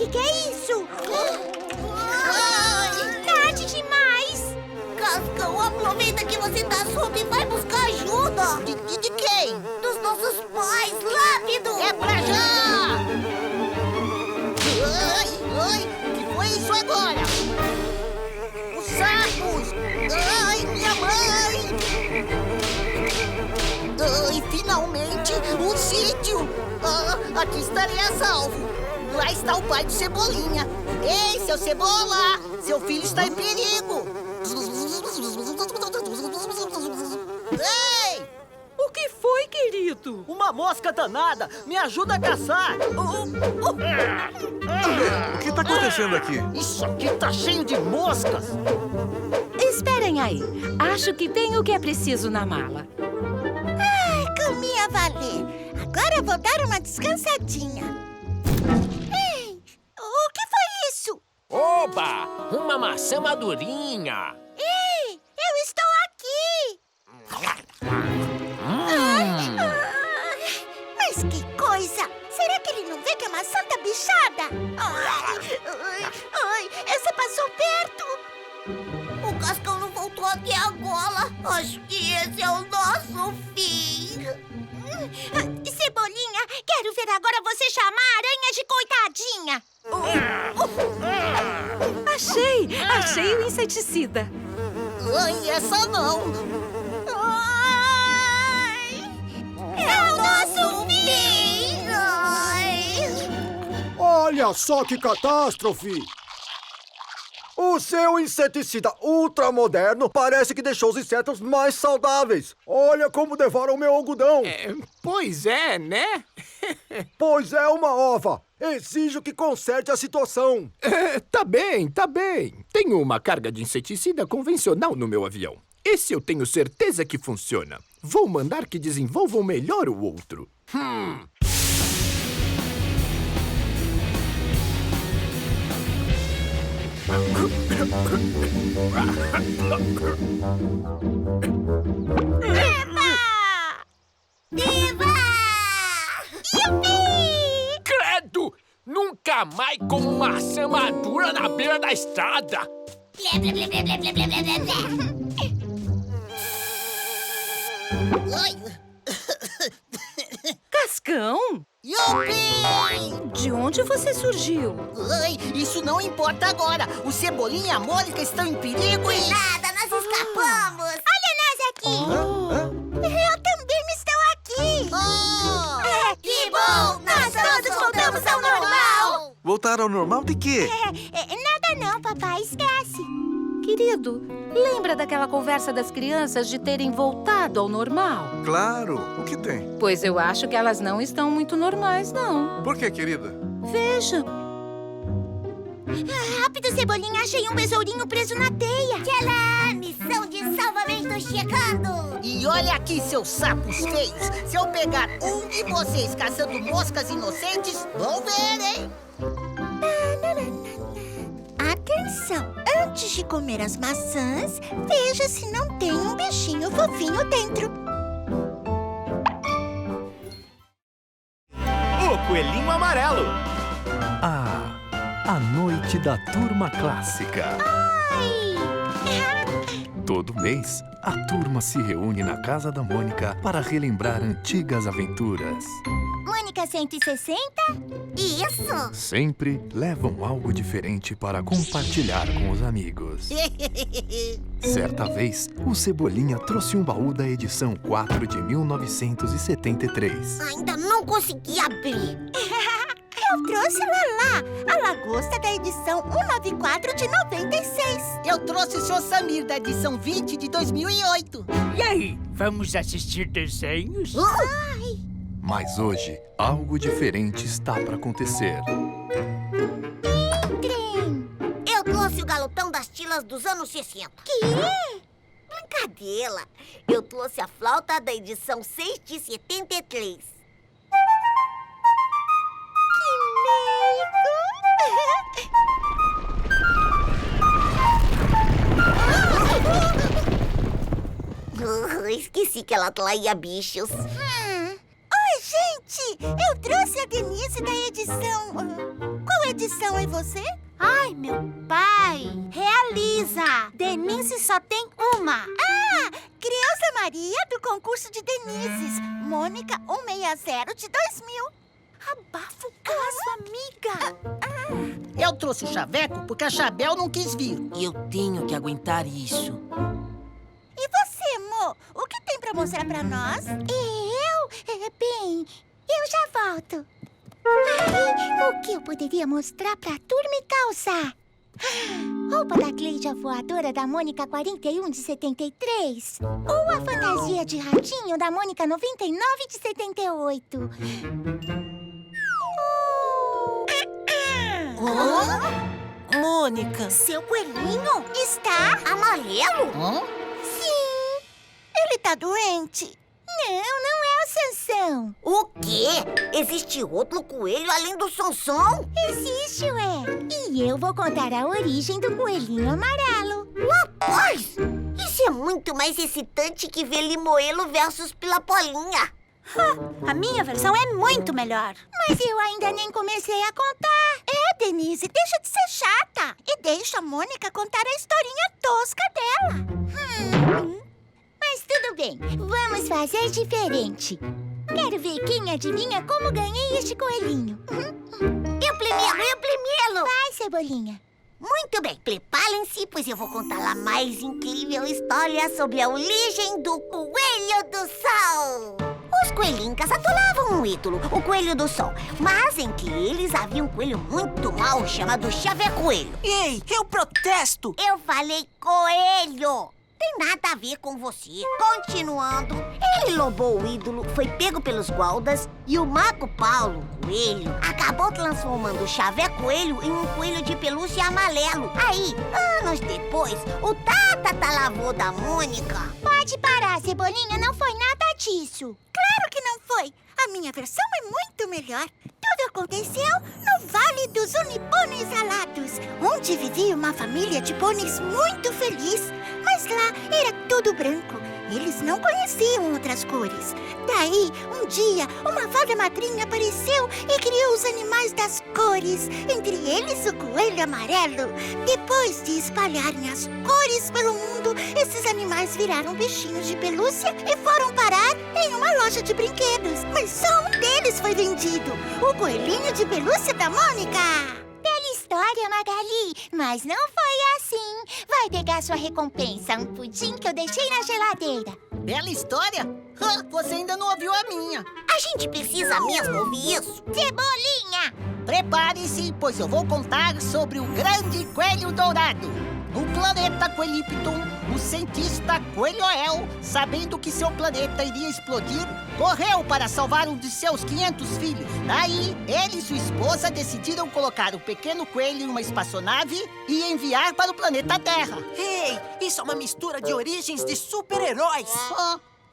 que é isso? Tarde demais! Cascão, aproveita que você tá solto e vai buscar ajuda. De quem? Dos nossos pais, rápido! É pra já! Ai, que foi isso agora? Os sapos! Ai, minha mãe! Ai, finalmente, um sítio! Aqui estarei a salvo. Lá está o pai do Cebolinha. Ei, seu Cebola! Seu filho está em perigo! Ei! O que foi, querido? Uma mosca danada! Me ajuda a caçar! O que tá acontecendo aqui? Isso aqui tá cheio de moscas! Esperem aí. Acho que tem o que é preciso na mala. Comi a valer. Agora eu vou dar uma descansadinha. Ei, o que foi isso? Oba! Uma maçã madurinha! Ei, eu estou aqui! Mas que coisa! Será que ele não vê que é uma santa bichada? Ai, essa passou perto! O Cascão não voltou até agora. Acho que esse é o nosso fim. Cebolinha, quero ver agora você chamar a aranha de coitadinha. Achei o inseticida. Ai, essa não! É o nosso fim! Olha só que catástrofe! O seu inseticida ultramoderno parece que deixou os insetos mais saudáveis. Olha como devora o meu algodão. Pois é, né? Pois é uma ova. Exijo que conserte a situação. Tá bem, tá bem. Tenho uma carga de inseticida convencional no meu avião. Esse eu tenho certeza que funciona. Vou mandar que desenvolvam melhor o outro. Credo! Nunca mais como maçã madura na beira da estrada! Cascão? Yupi! De onde você surgiu? Ai, isso não importa agora. O Cebolinha e a Mônica estão em perigo e... Nada, nós escapamos. Olha nós aqui! Eu também estou aqui! Que bom! Nós todos voltamos ao normal! Voltar ao normal de quê? Nada não, papai, esquece. Querido, lembra daquela conversa das crianças de terem voltado ao normal? Claro. O que tem? Pois eu acho que elas não estão muito normais, não. Por quê, querida? Veja. Rápido, Cebolinha, achei um besourinho preso na teia. Tchalá, missão de salvamento chegando. E olha aqui, seus sapos feios. Se eu pegar um de vocês caçando moscas inocentes, vão ver, hein? Atenção! Antes de comer as maçãs, veja se não tem um bichinho fofinho dentro. O Coelhinho Amarelo. A noite da turma clássica. Todo mês, a turma se reúne na casa da Mônica para relembrar antigas aventuras. Mônica 160? Isso. Sempre levam algo diferente para compartilhar com os amigos. Certa vez, o Cebolinha trouxe um baú da edição 4 de 1973. Ainda não consegui abrir. Eu trouxe Lala, a lagosta da edição 194 de 96. Eu trouxe o Sr. Samir da edição 20 de 2008. E aí, vamos assistir desenhos? Mas hoje, algo diferente está para acontecer. Eu trouxe o galotão das tilas dos anos 60. Que? Brincadeira. Eu trouxe a flauta da edição 6 de 73. Esqueci que ela atraía bichos. Oi, gente! Eu trouxe a Denise da edição... Qual maldição é você? Ai, meu pai! Realiza! Denise só tem uma. Ah, Creuza Maria do concurso de Denises. Mônica 160 de 2000. Abafa o caso, amiga. Eu trouxe o chaveco porque a Chabel não quis vir. E eu tenho que aguentar isso. E você, Mo? O que tem pra mostrar pra nós? Bem, eu já volto. Ai, o que eu poderia mostrar pra turma e causar? Roupa da Cleide voadora da Mônica 41 de 73. Ou a fantasia de ratinho da Mônica 99 de 78. Mônica! Seu coelhinho está Amarelo? Sim. Ele tá doente. Não é o Sansão. O quê? Existe outro coelho além do Sansão? Existe, ué. E eu vou contar a origem do coelhinho amarelo. Rapaz, isso é muito mais excitante que ver Limoelo versus Pilapolinha. A minha versão é muito melhor. Mas eu ainda nem comecei a contar. Denise, deixa de ser chata. E deixa a Mônica contar a historinha tosca dela. Mas tudo bem, vamos fazer diferente. Quero ver quem adivinha como ganhei este coelhinho. Eu primeiro. Vai, Cebolinha. Muito bem, preparem-se, pois eu vou contar a mais incrível história sobre a origem do Coelho do Sol. Os coelhinhos adoravam um ídolo, o Coelho do Sol. Mas entre eles havia um coelho muito mau chamado Chavecoelho. Ei, eu protesto! Eu falei coelho! Tem nada a ver com você. Continuando, ele louvou o ídolo, foi pego pelos guardas e o Marco Paulo, coelho, acabou transformando o Chavecoelho em um coelho de pelúcia amarelo. Aí, anos depois, o tataravô da Mônica... Pode parar, Cebolinha, não foi nada disso. Claro que não foi. A minha versão é muito melhor. Tudo aconteceu no Vale dos Unipones Alados, onde vivia uma família de pôneis muito feliz. Mas lá era tudo branco. Eles não conheciam outras cores. Daí, um dia, uma fada madrinha apareceu e criou os animais das cores, entre eles o coelho amarelo. Depois de espalharem as cores pelo mundo, esses animais viraram bichinhos de pelúcia e foram parar em uma loja de brinquedos. Mas só um deles foi vendido, o coelhinho de pelúcia da Mônica. Bela história, Magali, mas não foi assim. Vai pegar sua recompensa, um pudim que eu deixei na geladeira. Bela história? Você ainda não ouviu a minha. A gente precisa mesmo ouvir isso. Cebolinha! Prepare-se, pois eu vou contar sobre o grande coelho dourado. No planeta Coelipton, o cientista Coelhoel, sabendo que seu planeta iria explodir, correu para salvar um de seus 500 filhos. Daí, ele e sua esposa decidiram colocar o pequeno coelho em uma espaçonave e enviar para o planeta Terra. Ei, isso é uma mistura de origens de super-heróis.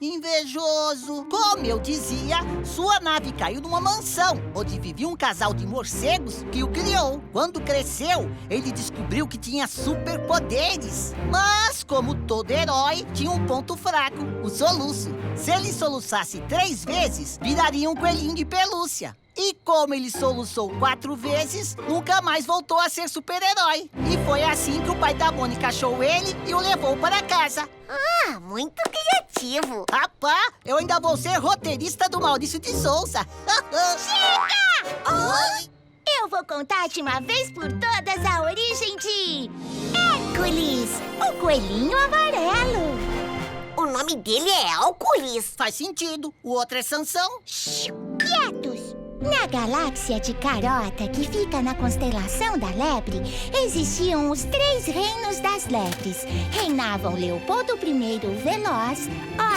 Invejoso. Como eu dizia, sua nave caiu numa mansão, onde vivia um casal de morcegos que o criou. Quando cresceu, ele descobriu que tinha superpoderes. Mas, como todo herói, tinha um ponto fraco, o soluço. Se ele soluçasse 3 vezes, viraria um coelhinho de pelúcia. E como ele soluçou 4 vezes, nunca mais voltou a ser super-herói. E foi assim que o pai da Mônica achou ele e o levou para casa. Muito criativo. Rapá, eu ainda vou ser roteirista do Maurício de Souza. Chega! Eu vou contar de uma vez por todas a origem de Hércules, o coelhinho amarelo. O nome dele é Hércules. Faz sentido. O outro é Sansão. Quietos! Na galáxia de Carota, que fica na constelação da Lebre, existiam os 3 reinos das lebres. Reinavam Leopoldo I o Veloz,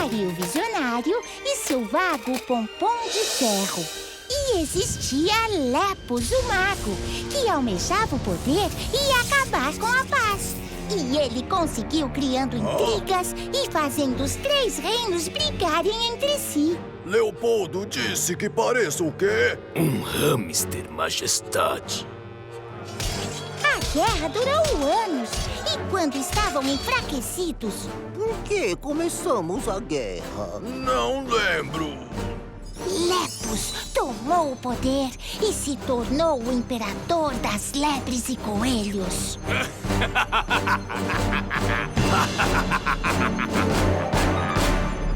Ori o Visionário e Silvago o Pompom de Ferro. E existia Lepus o Mago, que almejava o poder e acabar com a paz. E ele conseguiu criando intrigas e fazendo os 3 reinos brigarem entre si. Leopoldo disse que pareça o quê? Um hamster, majestade. A guerra durou anos. E quando estavam enfraquecidos... Por que começamos a guerra? Não lembro. Lepus tomou o poder e se tornou o imperador das lebres e coelhos.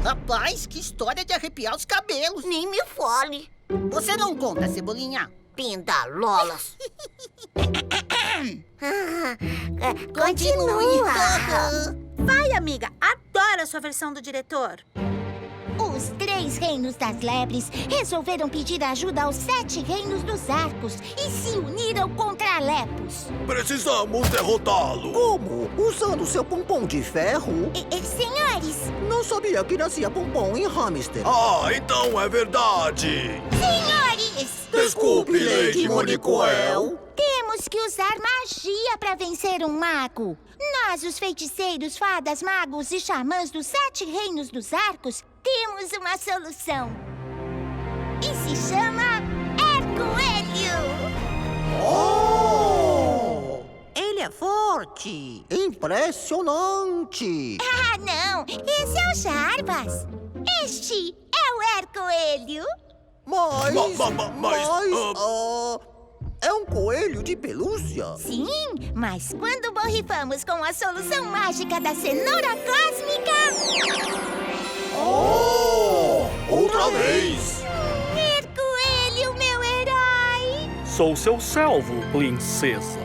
Rapaz, que história de arrepiar os cabelos. Nem me fale. Você não conta, Cebolinha? Pindalolas. Continua. Vai, amiga. Adoro a sua versão do diretor. Os 3 reinos das lebres resolveram pedir ajuda aos 7 reinos dos arcos e se uniram contra Lepus. Precisamos derrotá-lo. Como? Usando seu pompom de ferro? Senhores, Não sabia que nascia pompom em hamster. Ah, então é verdade. senhores! Desculpe, Lady Monicoel. Temos que usar magia para vencer um mago. Nós, os feiticeiros, fadas, magos e xamãs dos 7 reinos dos arcos, temos uma solução. E se chama Hercoelho. Oh! Ele é forte. Impressionante. Ah, não! Esse é o Jarbas. Este é o Hercoelho. Mas é um coelho de pelúcia. Sim, mas quando borrifamos com a solução mágica da cenoura cósmica... Oh! Outra vez! Hercoelho, meu herói! Sou seu selvo, princesa.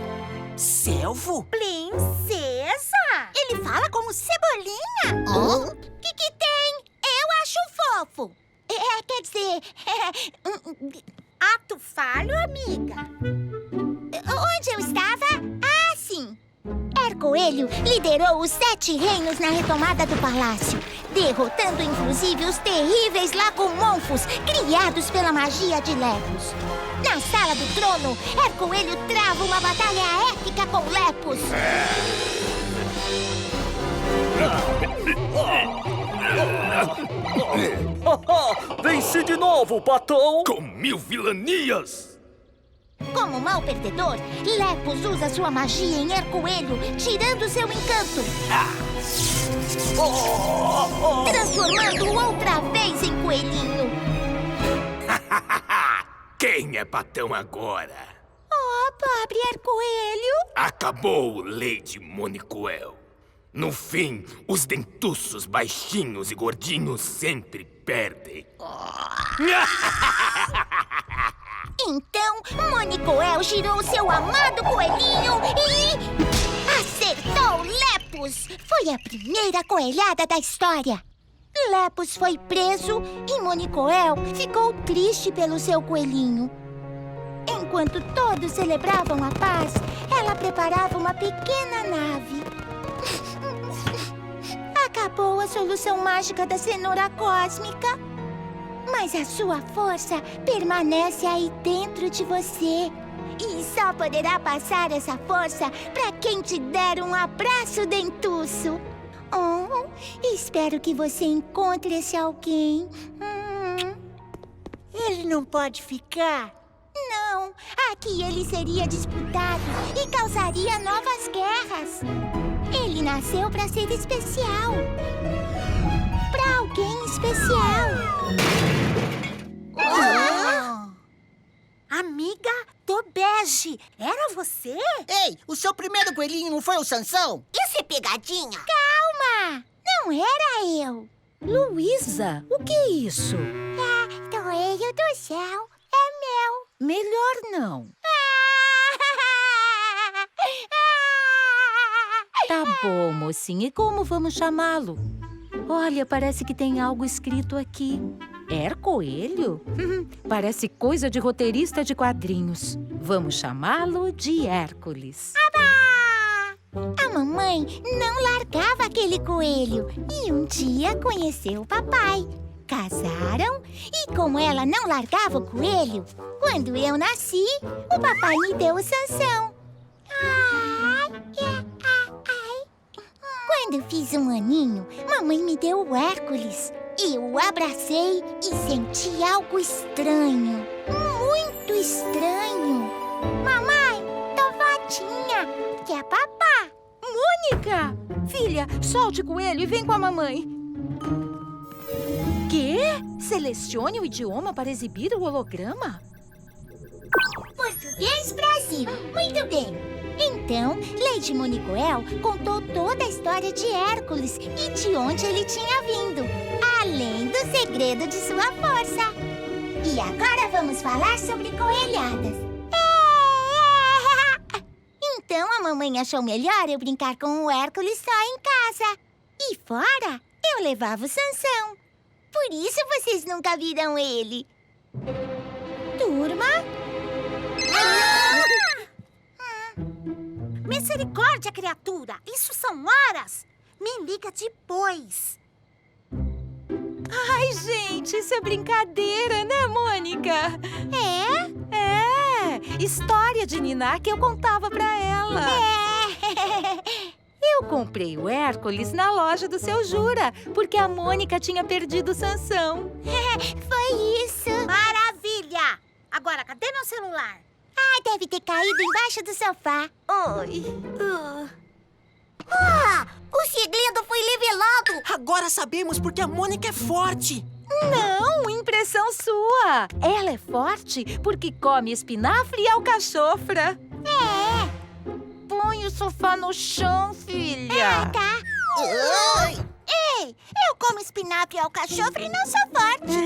Selvo? Princesa? Ele fala como Cebolinha. O que tem? Eu acho fofo. Quer dizer... Ato falho, amiga. Onde eu estava? Ah, sim! Hercoelho liderou os 7 reinos na retomada do palácio, derrotando inclusive os terríveis lacumonfos criados pela magia de Lepus. Na sala do trono, Hercoelho trava uma batalha épica com Lepus. Venci de novo, patão! Com 1000 vilanias! Como mau perdedor, Lepus usa sua magia em Hercoelho, tirando seu encanto. Transformando-o outra vez em coelhinho. Quem é patão agora? Oh, pobre Hercoelho. Acabou, Lady Monicoel. No fim, os dentuços baixinhos e gordinhos sempre perdem. Então, Monicoel girou seu amado coelhinho e... acertou Lepus! Foi a primeira coelhada da história. Lepus foi preso e Monicoel ficou triste pelo seu coelhinho. Enquanto todos celebravam a paz, ela preparava uma pequena nave. Acabou a solução mágica da cenoura cósmica. Mas a sua força permanece aí dentro de você. E só poderá passar essa força para quem te der um abraço dentuço. Oh, espero que você encontre esse alguém. Ele não pode ficar. Não, aqui ele seria disputado e causaria novas guerras. Ele nasceu para ser especial. Para alguém especial. Amiga do bege, era você? Ei, o seu primeiro coelhinho não foi o Sansão? Isso é pegadinha? Calma, não era eu. Luísa, o que é isso? Coelho do céu, é meu. Melhor não. Tá bom, mocinha. E como vamos chamá-lo? Olha, parece que tem algo escrito aqui. Hercoelho? Parece coisa de roteirista de quadrinhos. Vamos chamá-lo de Hércules. A mamãe não largava aquele coelho e um dia conheceu o papai. Casaram e como ela não largava o coelho, quando eu nasci, o papai me deu o Sansão. Quando fiz 1 aninho, mamãe me deu o Hércules. Eu o abracei e senti algo estranho. Muito estranho. Mamãe, tô fatinha. Quer papá? Mônica! Filha, solte o coelho e vem com a mamãe. Quê? Selecione o idioma para exibir o holograma? Português Brasil. Muito bem. Então, Lady Monicoel contou toda a história de Hércules e de onde ele tinha vindo, além do segredo de sua força. E agora vamos falar sobre coelhadas. Então a mamãe achou melhor eu brincar com o Hércules só em casa. E fora, eu levava o Sansão. Por isso vocês nunca viram ele. Turma? Misericórdia, criatura! Isso são horas! Me liga depois. Ai, gente, isso é brincadeira, né, Mônica? É, história de Niná que eu contava pra ela. Eu comprei o Hércules na loja do seu Jura, porque a Mônica tinha perdido o Sansão. Foi isso. Maravilha! Agora, cadê meu celular? Ah, deve ter caído embaixo do sofá. Oi. O segredo foi revelado. Agora sabemos porque a Mônica é forte. Não, impressão sua. Ela é forte porque come espinafre e alcachofra. Põe o sofá no chão, filha. Tá. Ei, eu como espinafre e alcachofre e não sou forte.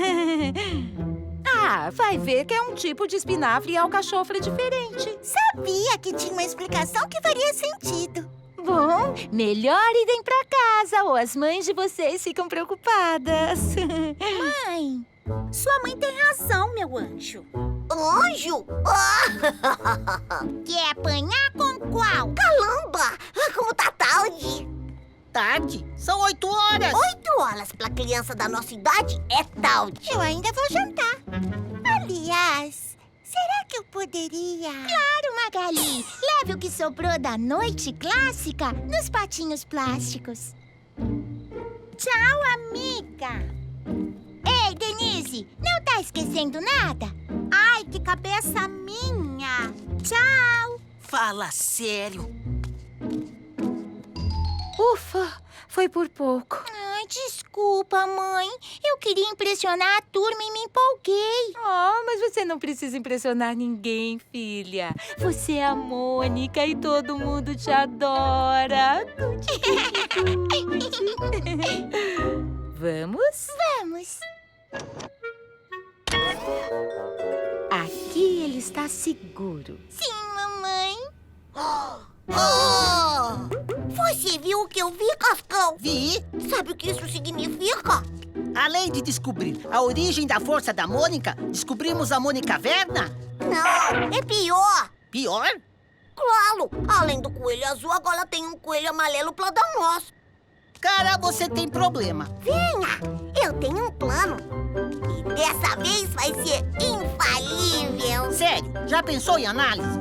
Ah, vai ver que é um tipo de espinafre e alcachofra diferente. Sabia que tinha uma explicação que faria sentido. Bom, melhor irem pra casa ou as mães de vocês ficam preocupadas. Mãe, Sua mãe tem razão, meu anjo. Anjo? quer apanhar com qual? Caramba! Como tá tarde? Tarde? São 8 horas. 8 horas pra criança da nossa idade é tarde. Eu ainda vou jantar. Aliás, será que eu poderia... Claro, Magali. Leve o que sobrou da noite clássica nos patinhos plásticos. Tchau, amiga. Ei, Denise, não tá esquecendo nada? Ai, que cabeça minha. Tchau. Fala sério. Ufa, foi por pouco. Ai, desculpa, mãe. Eu queria impressionar a turma e me empolguei. Oh, mas você não precisa impressionar ninguém, filha. Você é a Mônica e todo mundo te adora. Vamos? Vamos. Aqui ele está seguro. Sim, mamãe. Você viu o que eu vi, Cascão? Vi. Sabe o que isso significa? Além de descobrir a origem da força da Mônica, descobrimos a Mônicaverna? Não, é pior. Pior? Claro, além do coelho azul, agora tem um coelho amarelo pra dar nós. Cara, você tem problema. Venha, eu tenho um plano. E dessa vez vai ser infalível. Sério, já pensou em análise?